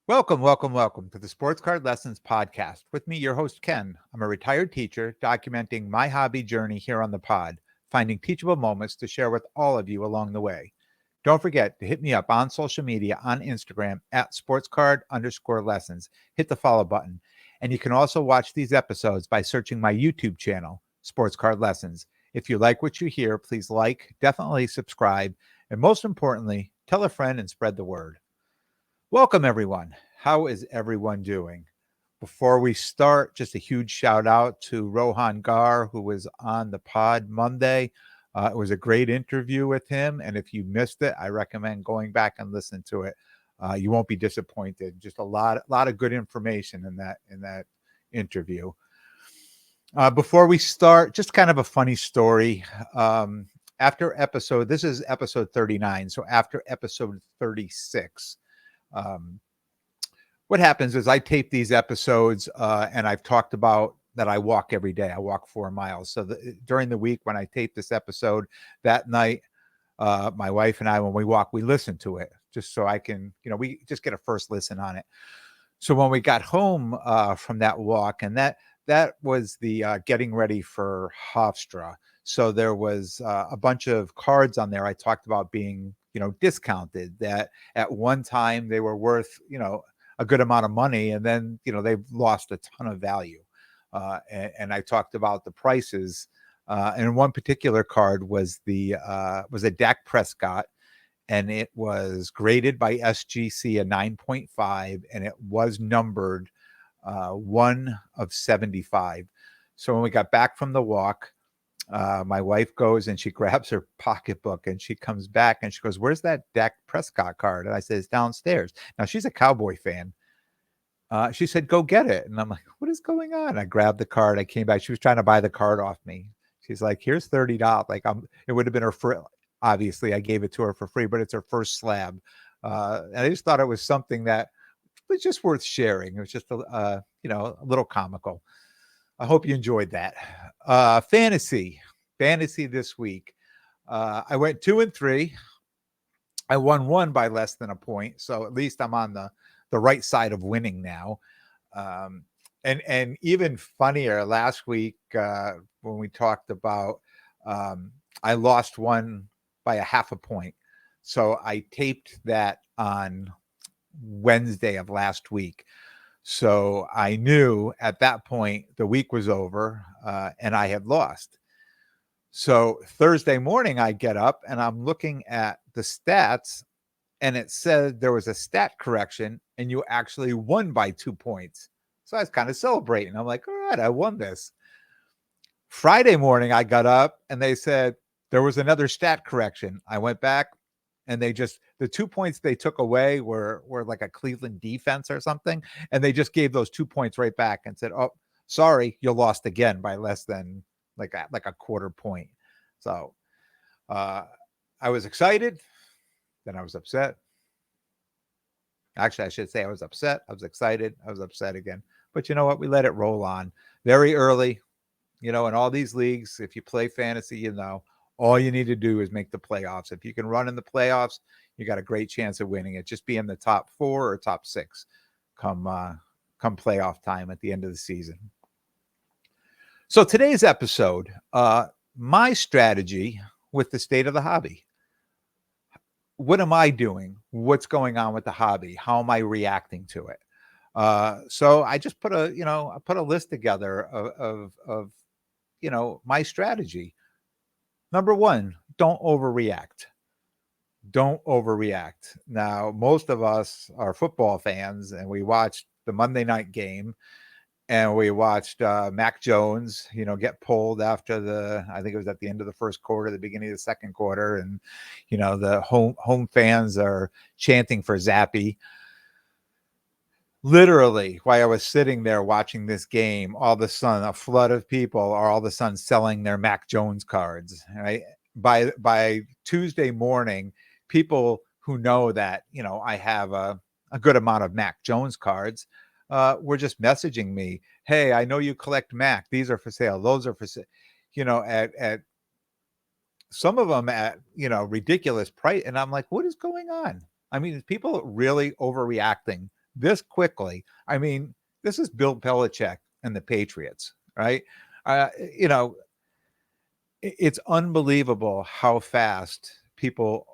Welcome to the Sports Card Lessons podcast. With me, your host, Ken. I'm a retired teacher documenting my hobby journey here on the pod, finding teachable moments to share with all of you along the way. Don't forget to hit me up on social media on Instagram at sportscard_lessons. Hit the follow button. And you can also watch these episodes by searching my YouTube channel, Sports Card Lessons. If you like what you hear, please definitely subscribe, and most importantly, tell a friend and spread the word. Welcome, everyone. How is everyone doing? Before we start, just a huge shout out to Rohan Gar, who was on the pod Monday. It was a great interview with him, and if you missed it, I recommend going back and listen to it. You won't be disappointed. Just a lot of good information in that interview. Before we start, just kind of a funny story. This is episode 39, so after episode 36. What happens is I tape these episodes, and I've talked about that I walk every day. I walk 4 miles. So during the week when I tape this episode, that night, my wife and I, when we walk, we listen to it just so I can, we just get a first listen on it. So when we got home from that walk, and that was the getting ready for Hofstra. So there was a bunch of cards on there I talked about being, discounted, that at one time they were worth, a good amount of money, and then, they've lost a ton of value. And I talked about the prices. And one particular card was a Dak Prescott, and it was graded by SGC a 9.5, and it was numbered 1 of 75. So when we got back from the walk, my wife goes and she grabs her pocketbook, and she comes back and she goes, "Where's that Dak Prescott card?" And I said, "It's downstairs." Now, she's a Cowboy fan. She said, "Go get it." And I'm like, "What is going on?" I grabbed the card. I came back. She was trying to buy the card off me. She's like, "Here's $30." Like, it would have been her free. Obviously, I gave it to her for free, but it's her first slab. And I just thought it was something that was just worth sharing. It was just a little comical. I hope you enjoyed that. Fantasy this week. I went 2 and 3. I won 1 by less than a point, so at least I'm on the right side of winning now. And even funnier, last week when we talked about, I lost 1 by a half a point. So I taped that on Wednesday of last week. So I knew at that point the week was over, and I had lost. So Thursday morning, I get up and I'm looking at the stats, and it said there was a stat correction and you actually won by 2 points. So I was kind of celebrating. I'm like, all right, I won this. Friday morning, I got up and they said there was another stat correction. I went back, and the 2 points they took away were like a Cleveland defense or something. And they just gave those 2 points right back and said, "Oh, sorry, you lost again by less than like a quarter point." So I was excited. Then I was upset. Actually, I should say I was upset. I was excited. I was upset again. But you know what? We let it roll on very early. In all these leagues, if you play fantasy, all you need to do is make the playoffs. If you can run in the playoffs, you got a great chance of winning it. Just be in the top 4 or top 6 come playoff time at the end of the season. So today's episode, my strategy with the state of the hobby. What am I doing? What's going on with the hobby? How am I reacting to it? So I just put a list together of my strategy. Number 1, don't overreact. Don't overreact. Now, most of us are football fans, and we watched the Monday night game, and we watched Mac Jones, get pulled after I think it was at the end of the first quarter, the beginning of the second quarter. And, the home fans are chanting for Zappy. Literally, while I was sitting there watching this game, all of a sudden, a flood of people are all of a sudden selling their Mac Jones cards. Right? By Tuesday morning, people who know that, I have a good amount of Mac Jones cards were just messaging me, "Hey, I know you collect Mac. These are for sale. Those are for sale." At some of them at ridiculous price, and I'm like, "What is going on?" I mean, is people really overreacting this quickly. I mean, this is Bill Belichick and the Patriots, right? You know, it's unbelievable how fast people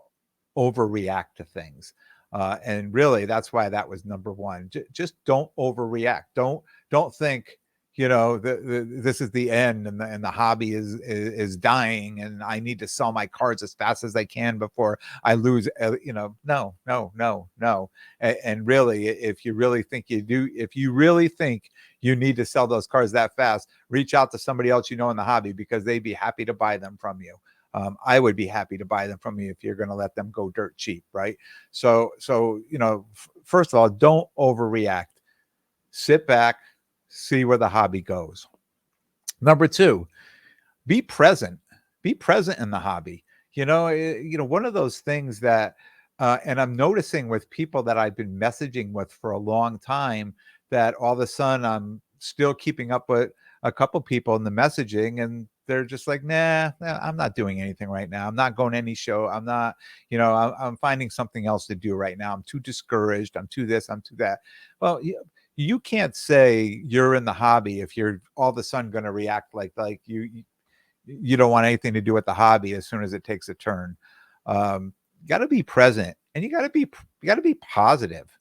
overreact to things. And really, that's why that was number one. Just don't overreact. Don't think, this is the end, and the hobby is dying, and I need to sell my cards as fast as I can before I lose. No, no, no, no. And really, if you really think if you really think you need to sell those cards that fast, reach out to somebody else in the hobby, because they'd be happy to buy them from you. I would be happy to buy them from you if you're going to let them go dirt cheap, right? So first of all, don't overreact. Sit back, see where the hobby goes. Number two, be present. Be present in the hobby. One of those things that, and I'm noticing with people that I've been messaging with for a long time, that all of a sudden I'm still keeping up with a couple people in the messaging, and they're just like, nah, I'm not doing anything right now. I'm not going to any show. I'm not, I'm finding something else to do right now. I'm too discouraged. I'm too this. I'm too that. Well, you can't say you're in the hobby if you're all of a sudden going to react like you don't want anything to do with the hobby as soon as it takes a turn. You got to be present, and you got to be positive.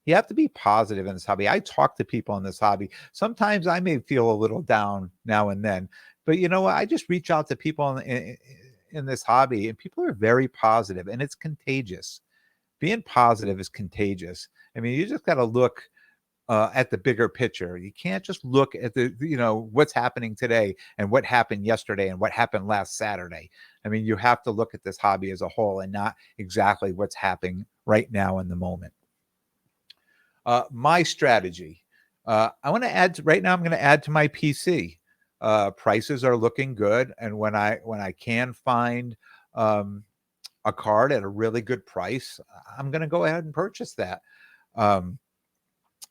You have to be positive in this hobby. I talk to people in this hobby. Sometimes I may feel a little down now and then, but you know what? I just reach out to people in this hobby, and people are very positive, and it's contagious. Being positive is contagious. I mean, you just got to look at the bigger picture. You can't just look at what's happening today and what happened yesterday and what happened last Saturday. I mean, you have to look at this hobby as a whole, and not exactly what's happening right now in the moment. My strategy. I want to add right now. I'm going to add to my PC. Prices are looking good, and when I can find a card at a really good price, I'm going to go ahead and purchase that.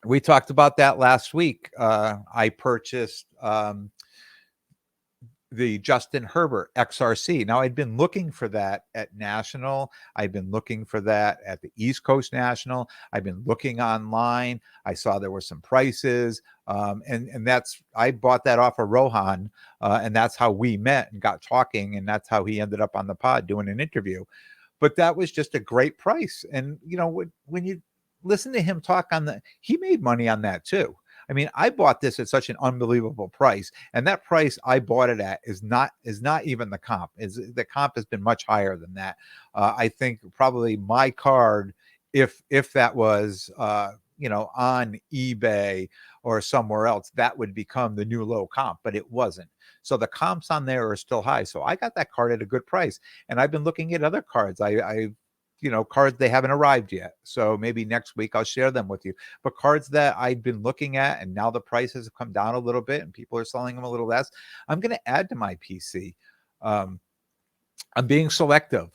We talked about that last week. I purchased the Justin Herbert XRC. Now, I'd been looking for that at National. I've been looking for that at the East Coast National. I've been looking online. I saw there were some prices. And I bought that off of Rohan. And that's how we met and got talking. And that's how he ended up on the pod doing an interview. But that was just a great price. And, when you listen to him talk he made money on that too. I mean, I bought this at such an unbelievable price, and that price I bought it at is not even the comp. The comp has been much higher than that. I think probably my card, if that was on eBay or somewhere else, that would become the new low comp, but it wasn't. So the comps on there are still high. So I got that card at a good price, and I've been looking at other cards. Cards, they haven't arrived yet. So maybe next week I'll share them with you. But cards that I've been looking at, and now the prices have come down a little bit and people are selling them a little less, I'm going to add to my PC. I'm being selective.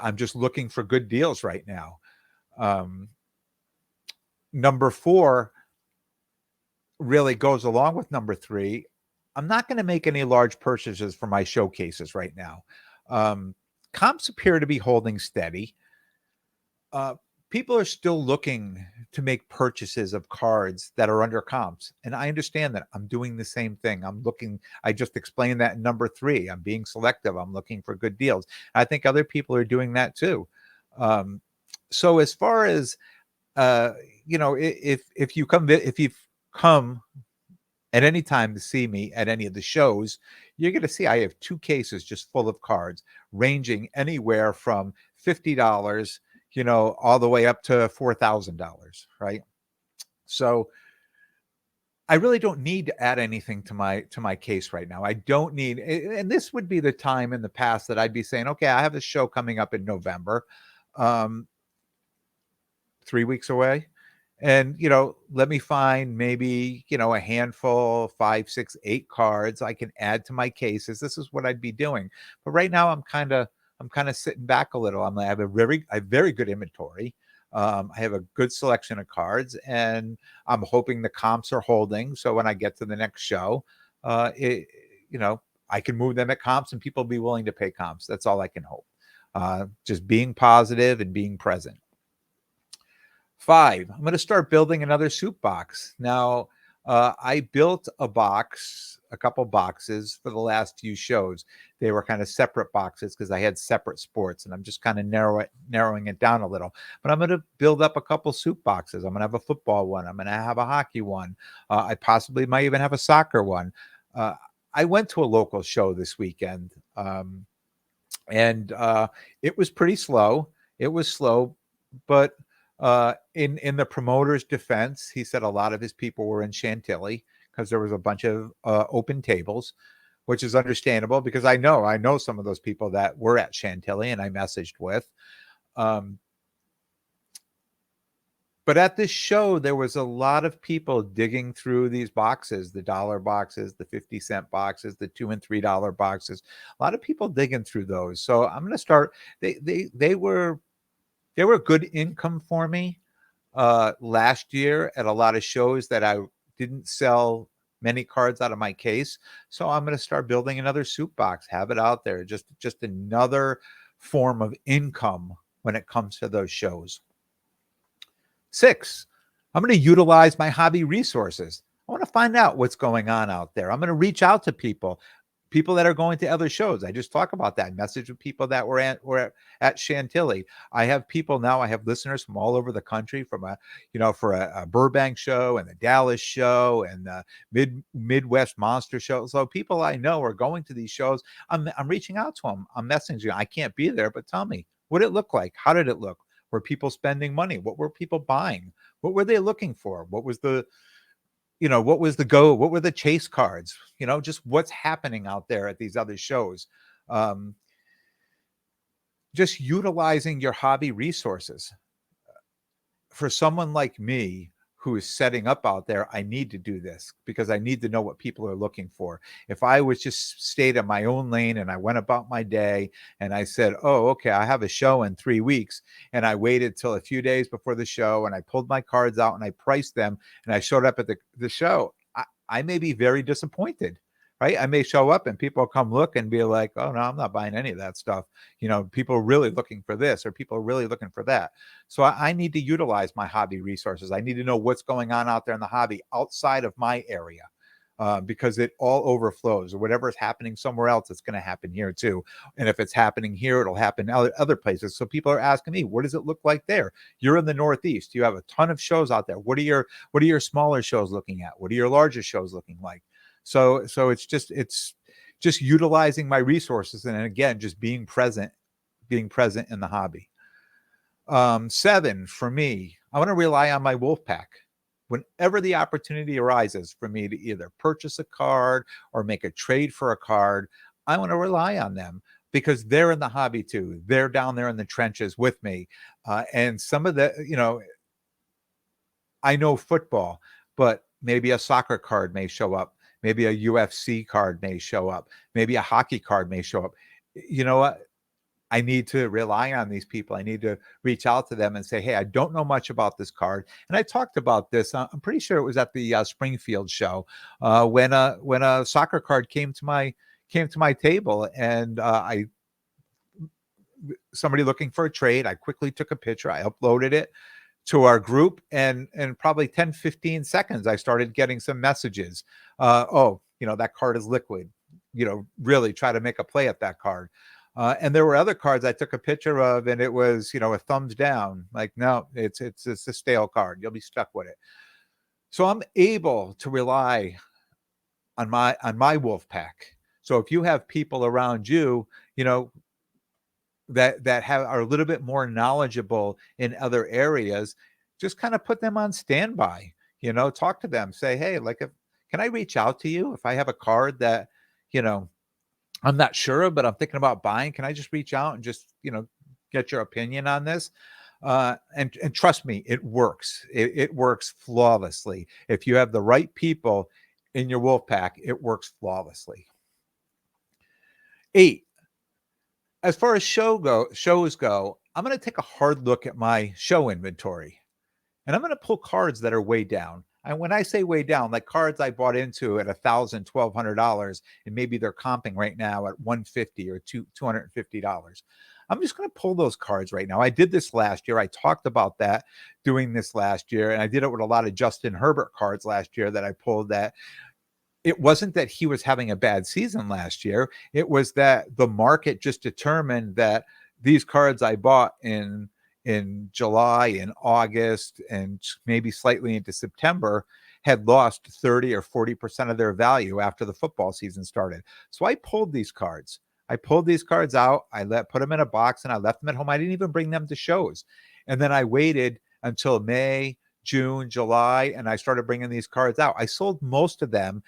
I'm just looking for good deals right now. Number 4 really goes along with number 3. I'm not going to make any large purchases for my showcases right now. Comps appear to be holding steady. People are still looking to make purchases of cards that are under comps. And I understand that. I'm doing the same thing. I just explained that in number 3. I'm being selective. I'm looking for good deals. I think other people are doing that too. So as far as, if you've come at any time to see me at any of the shows, you're going to see I have 2 cases just full of cards, ranging anywhere from $50, all the way up to $4,000, right? So I really don't need to add anything to my case right now. I don't need, and this would be the time in the past that I'd be saying, okay, I have a show coming up in November, 3 weeks away. And, let me find maybe, a handful, 5, 6, 8 cards I can add to my cases. This is what I'd be doing. But right now I'm kind of sitting back a little. I have a very good inventory. I have a good selection of cards, and I'm hoping the comps are holding. So when I get to the next show, I can move them at comps and people will be willing to pay comps. That's all I can hope. Just being positive and being present. 5, I'm going to start building another soup box. Now, I built a couple boxes for the last few shows. They were kind of separate boxes because I had separate sports, and I'm just kind of narrowing it down a little. But I'm going to build up a couple soup boxes. I'm going to have a football one. I'm going to have a hockey one. I possibly might even have a soccer one. Uh, I went to a local show this weekend, and it was pretty slow. It was slow, but in the promoter's defense, he said a lot of his people were in Chantilly because there was a bunch of open tables, which is understandable because I know some of those people that were at Chantilly and I messaged with. Um, but at this show, there was a lot of people digging through these boxes, the dollar boxes, the 50-cent boxes, the $2 and $3 boxes. A lot of people digging through those. So I'm going to start. They were good income for me last year at a lot of shows that I didn't sell many cards out of my case. So I'm going to start building another soup box, have it out there, just another form of income when it comes to those shows. 6, I'm going to utilize my hobby resources. I want to find out what's going on out there. I'm going to reach out to people that are going to other shows. I just talk about that. Message with people that were at Chantilly. I have people now. I have listeners from all over the country, from for a Burbank show and the Dallas show and the Midwest Monster show. So people I know are going to these shows. I'm reaching out to them. I'm messaging. I can't be there, but tell me what it looked like. How did it look? Were people spending money? What were people buying? What were they looking for? What was the what was the go? What were the chase cards? Just what's happening out there at these other shows. Um, just utilizing your hobby resources. For someone like me who is setting up out there, I need to do this because I need to know what people are looking for. If I was just stayed in my own lane and I went about my day and I said, oh, okay, I have a show in 3 weeks, and I waited till a few days before the show and I pulled my cards out and I priced them and I showed up at the show, I may be very disappointed. Right. I may show up and people come look and be like, oh, no, I'm not buying any of that stuff. People are really looking for this or people are really looking for that. So I need to utilize my hobby resources. I need to know what's going on out there in the hobby outside of my area, because it all overflows. Or whatever is happening somewhere else, it's going to happen here too. And if it's happening here, it'll happen other places. So people are asking me, what does it look like there? You're in the Northeast. You have a ton of shows out there. What are your smaller shows looking at? What are your larger shows looking like? So it's just utilizing my resources, and again, just being present in the hobby. 7, for me, I want to rely on my wolf pack. Whenever the opportunity arises for me to either purchase a card or make a trade for a card, I want to rely on them because they're in the hobby too. They're down there in the trenches with me. And some of the, I know football, but maybe a soccer card may show up. Maybe a UFC card may show up. Maybe a hockey card may show up. You know what? I need to rely on these people. I need to reach out to them and say, hey, I don't know much about this card. And I talked about this. I'm pretty sure it was at the Springfield show when a soccer card came to my table, and somebody looking for a trade. I quickly took a picture. I uploaded it to our group, and probably 10-15 seconds I started getting some messages. Oh, that card is liquid. Really try to make a play at that card. And there were other cards I took a picture of, and it was, a thumbs down. Like, no, it's a stale card. You'll be stuck with it. So I'm able to rely on my wolf pack. So if you have people around you, that are a little bit more knowledgeable in other areas, just kind of put them on standby. Talk to them. Say, hey, can I reach out to you if I have a card that, I'm not sure, but I'm thinking about buying. Can I just reach out and just, get your opinion on this? And trust me, it works. It works flawlessly. If you have the right people in your wolf pack, it works flawlessly. 8, as far as shows go, I'm going to take a hard look at my show inventory, and I'm going to pull cards that are way down. And when I say way down, like cards I bought into at $1,000, $1,200, and maybe they're comping right now at $150 or $250. I'm just going to pull those cards right now. I did this last year. I talked about that, doing this last year, and I did it with a lot of Justin Herbert cards last year that I pulled. That it wasn't that he was having a bad season last year. It was that the market just determined that these cards I bought in July and August and maybe slightly into September had lost 30 or 40% of their value after the football season started. So I pulled these cards. I pulled these cards out. Put them in a box and I left them at home. I didn't even bring them to shows. And then I waited until May, June, July, and I started bringing these cards out. I sold most of them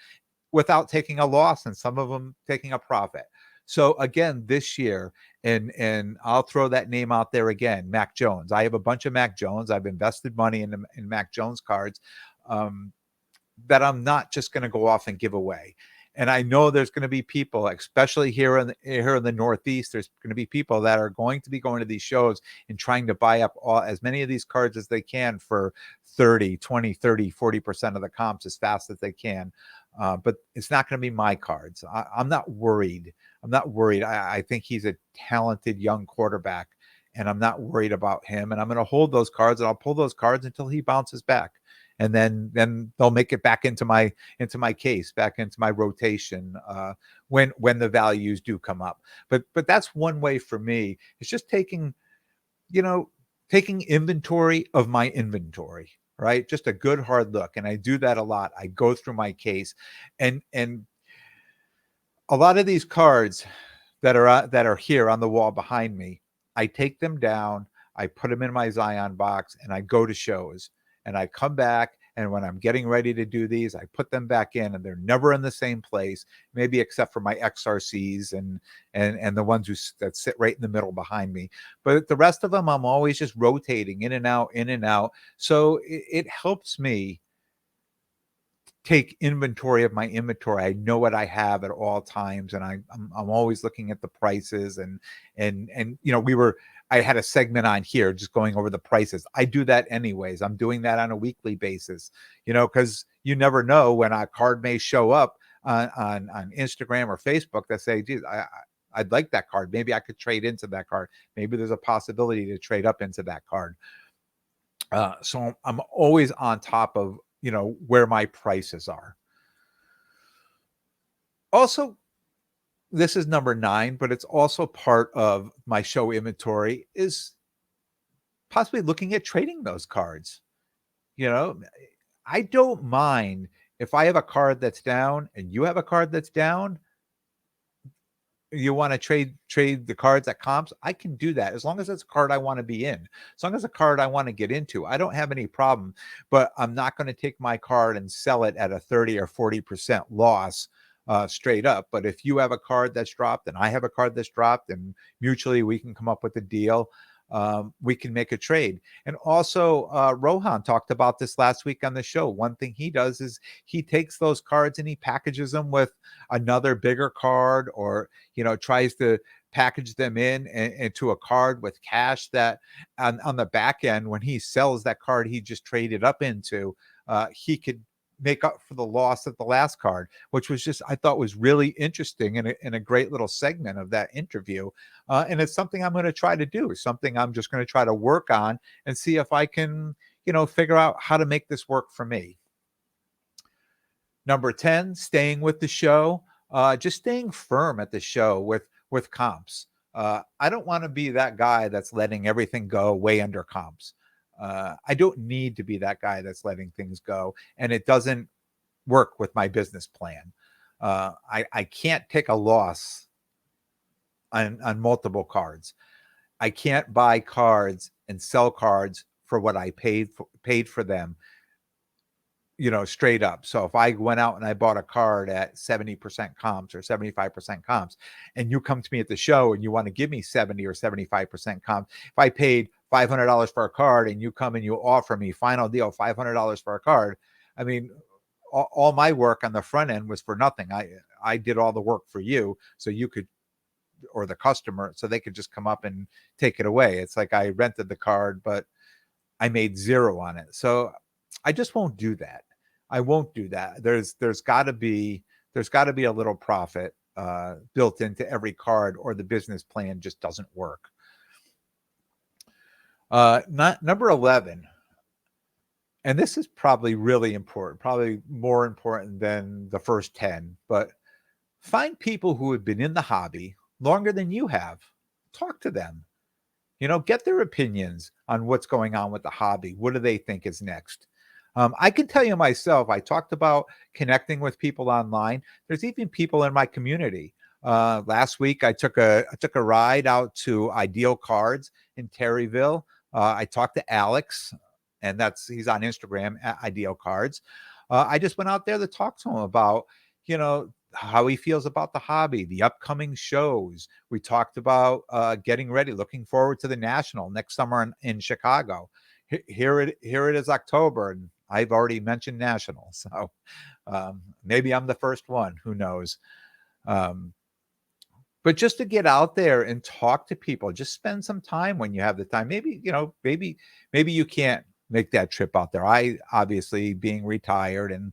without taking a loss and some of them taking a profit. So again, this year, and I'll throw that name out there again, Mac Jones. I have a bunch of Mac Jones. I've invested money in Mac Jones cards that I'm not just going to go off and give away. And I know there's going to be people, especially here in the Northeast, there's going to be people that are going to be going to these shows and trying to buy up as many of these cards as they can for 30, 20, 30, 40% of the comps as fast as they can. But it's not going to be my cards. I'm not worried. I think he's a talented young quarterback, and I'm not worried about him. And I'm going to hold those cards, and I'll pull those cards until he bounces back. And then they'll make it back into my case, back into my rotation when the values do come up. But that's one way for me. It's just taking inventory of my inventory, right? Just a good hard look. And I do that a lot. I go through my case, and a lot of these cards that are here on the wall behind me, I take them down, I put them in my Zion box, and I go to shows. And I come back, and when I'm getting ready to do these, I put them back in, and they're never in the same place, maybe except for my XRCs and the ones that sit right in the middle behind me. But the rest of them, I'm always just rotating in and out, in and out. So it helps me take inventory of my inventory. I know what I have at all times, and I'm always looking at the prices and I had a segment on here just going over the prices. I do that anyways. I'm doing that on a weekly basis, because you never know when a card may show up on Instagram or Facebook that say, geez, I'd like that card. Maybe I could trade into that card. Maybe there's a possibility to trade up into that card. So I'm always on top of where my prices are. Also, this is number 9, but it's also part of my show inventory, is possibly looking at trading those cards. I don't mind if I have a card that's down and you have a card that's down. You want to trade the cards at comps, I can do that as long as it's a card I want to be in, as long as a card I want to get into. I don't have any problem, but I'm not going to take my card and sell it at a 30 or 40% loss straight up. But if you have a card that's dropped and I have a card that's dropped, and mutually we can come up with a deal, we can make a trade. And also Rohan talked about this last week on the show. One thing he does is he takes those cards and he packages them with another bigger card, or tries to package them into a card with cash that on the back end, when he sells that card he just traded up into, he could make up for the loss of the last card, which was just, I thought was really interesting and a great little segment of that interview. And it's something I'm going to try to do. It's something I'm just going to try to work on and see if I can, figure out how to make this work for me. Number 10, staying with the show, just staying firm at the show with comps. I don't want to be that guy that's letting everything go way under comps. I don't need to be that guy that's letting things go, and it doesn't work with my business plan. I can't take a loss on multiple cards. I can't buy cards and sell cards for what I paid for them, straight up. So if I went out and I bought a card at 70% comps or 75% comps, and you come to me at the show and you want to give me 70 or 75% comps, if I paid $500 for a card and you come and you offer me final deal $500 for a card, I mean, all my work on the front end was for nothing. I did all the work for you, so you could, or the customer, so they could just come up and take it away. It's like I rented the card, but I made zero on it. So I just won't do that. I won't do that. There's got to be a little profit built into every card, or the business plan just doesn't work. Not number 11, and this is probably really important, probably more important than the first 10, but find people who have been in the hobby longer than you have. Talk to them. Get their opinions on what's going on with the hobby. What do they think is next? I can tell you myself, I talked about connecting with people online. There's even people in my community. Last week, I took a ride out to Ideal Cards in Terryville. I talked to Alex, and he's on Instagram at Ideal Cards. I just went out there to talk to him about, how he feels about the hobby, the upcoming shows. We talked about getting ready, looking forward to the National next summer in Chicago. Here it is, October, and I've already mentioned National, so maybe I'm the first one. Who knows? Um, but just to get out there and talk to people, just spend some time when you have the time. Maybe you can't make that trip out there. I obviously, being retired, and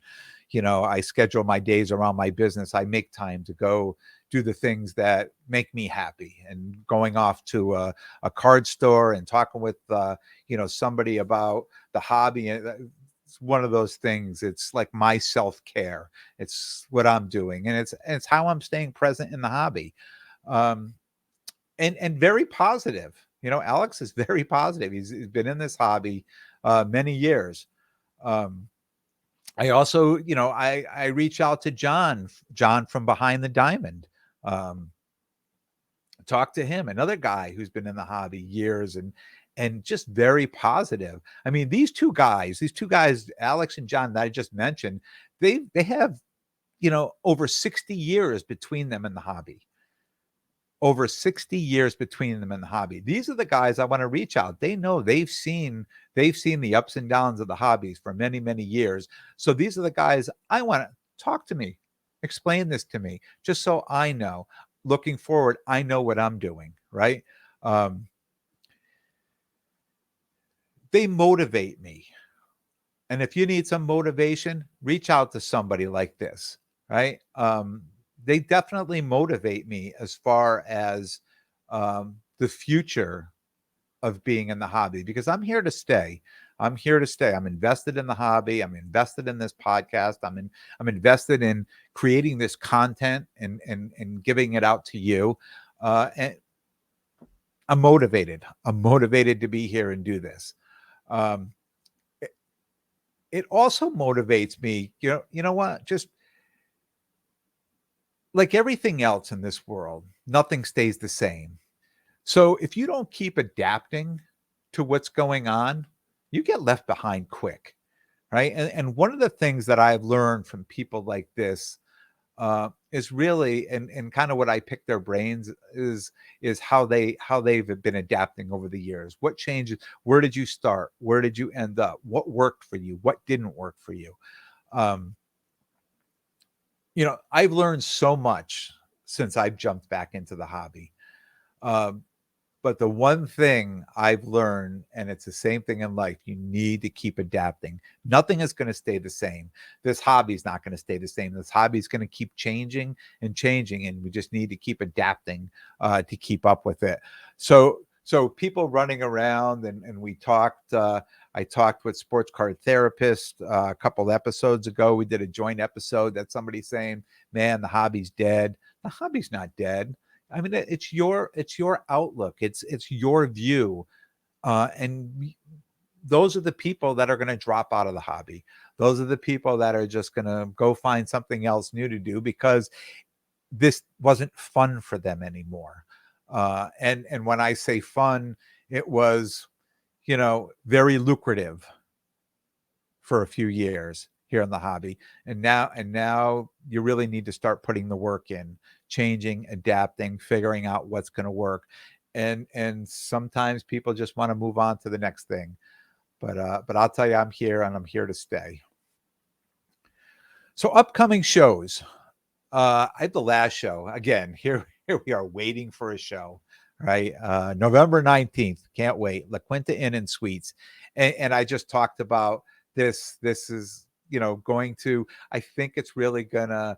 I schedule my days around my business. I make time to go do the things that make me happy, and going off to a card store and talking with somebody about the hobby. And it's one of those things. It's like my self-care. It's what I'm doing, and it's how I'm staying present in the hobby. um, and very positive. Alex is very positive. He's been in this hobby many years. Um, I also, I reach out to John from Behind the Diamond. Um, talk to him, another guy who's been in the hobby years, and just very positive. I mean, these two guys, Alex and John, that I just mentioned, they have over 60 years between them in the hobby. Over 60 years between them in the hobby. These are the guys I want to reach out. They know they've seen the ups and downs of the hobbies for many, many years. So these are the guys I want to talk to me, explain this to me, just so I know. Looking forward, I know what I'm doing, right? Um, they motivate me. And if you need some motivation, reach out to somebody like this, right? They definitely motivate me as far as the future of being in the hobby, because I'm here to stay. I'm here to stay. I'm invested in the hobby. I'm invested in this podcast. I'm invested in creating this content and giving it out to you. And I'm motivated. I'm motivated to be here and do this. Um, it also motivates me. You know what? Just like everything else in this world, nothing stays the same. So if you don't keep adapting to what's going on, you get left behind quick, right? And one of the things that I've learned from people like this is really, and kind of what I pick their brains is how they've been adapting over the years. What changes? Where did you start? Where did you end up? What worked for you? What didn't work for you? Um, I've learned so much since I've jumped back into the hobby. Um, But the one thing I've learned, and it's the same thing in life, you need to keep adapting. Nothing is going to stay the same. This hobby is not going to stay the same. This hobby is going to keep changing and changing, and we just need to keep adapting to keep up with it. So people running around, and we talked. I talked with sports card therapist a couple episodes ago. We did a joint episode that somebody saying, "Man, the hobby's dead." The hobby's not dead. I mean, it's your outlook. It's your view, and those are the people that are going to drop out of the hobby. Those are the people that are just going to go find something else new to do because this wasn't fun for them anymore. And when I say fun, it was very lucrative for a few years here in the hobby, and now you really need to start putting the work in, changing, adapting, figuring out what's going to work. And sometimes people just want to move on to the next thing, but I'll tell you, I'm here, and I'm here to stay. So upcoming shows, I have the last show again. Here we are waiting for a show, right? November 19th. Can't wait. La Quinta Inn and Suites. And I just talked about this. This is, going to, I think it's really gonna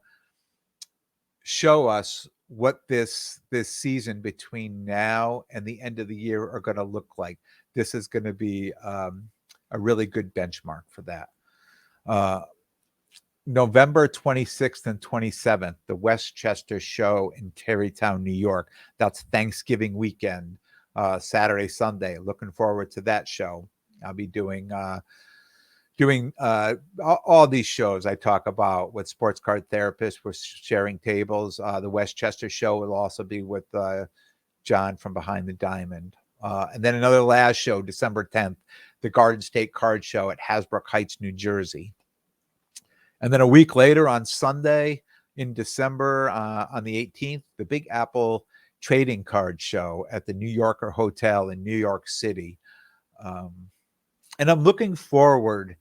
show us what this season between now and the end of the year are going to look like. this is going to be a really good benchmark for that. November 26th and 27th, the Westchester Show in Tarrytown, New York. That's Thanksgiving weekend, Saturday, Sunday. Looking forward to that show. I'll be doing all these shows I talk about with sports card therapists. We're sharing tables. The Westchester Show will also be with John from Behind the Diamond. And then another last show, December 10th, the Garden State Card Show at Hasbrook Heights, New Jersey. And then a week later on Sunday in December, on the 18th, the Big Apple Trading Card Show at the New Yorker Hotel in New York City. And I'm looking forward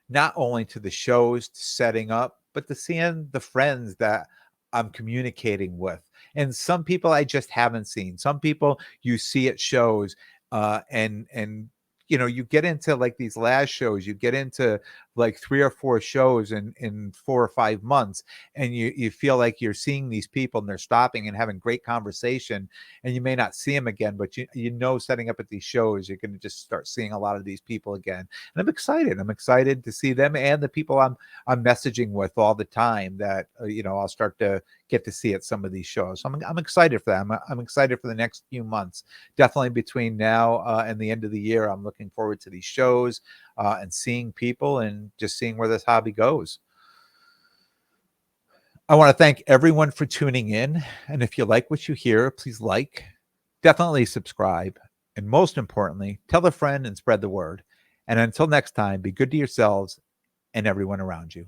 not only to the shows, to setting up, but to seeing the friends that I'm communicating with. And some people I just haven't seen. Some people you see at shows, and you know, you get into like these last shows, you get into like 3 or 4 shows in 4 or 5 months, and you feel like you're seeing these people and they're stopping and having great conversation, and you may not see them again, but you know, setting up at these shows, you're going to just start seeing a lot of these people again. And I'm excited to see them and the people I'm messaging with all the time that you know, I'll start to get to see at some of these shows. So I'm excited for that. I'm excited for the next few months. Definitely between now and the end of the year, I'm looking forward to these shows and seeing people and just seeing where this hobby goes. I want to thank everyone for tuning in. And if you like what you hear, please like, definitely subscribe, and most importantly, tell a friend and spread the word. And until next time, be good to yourselves and everyone around you.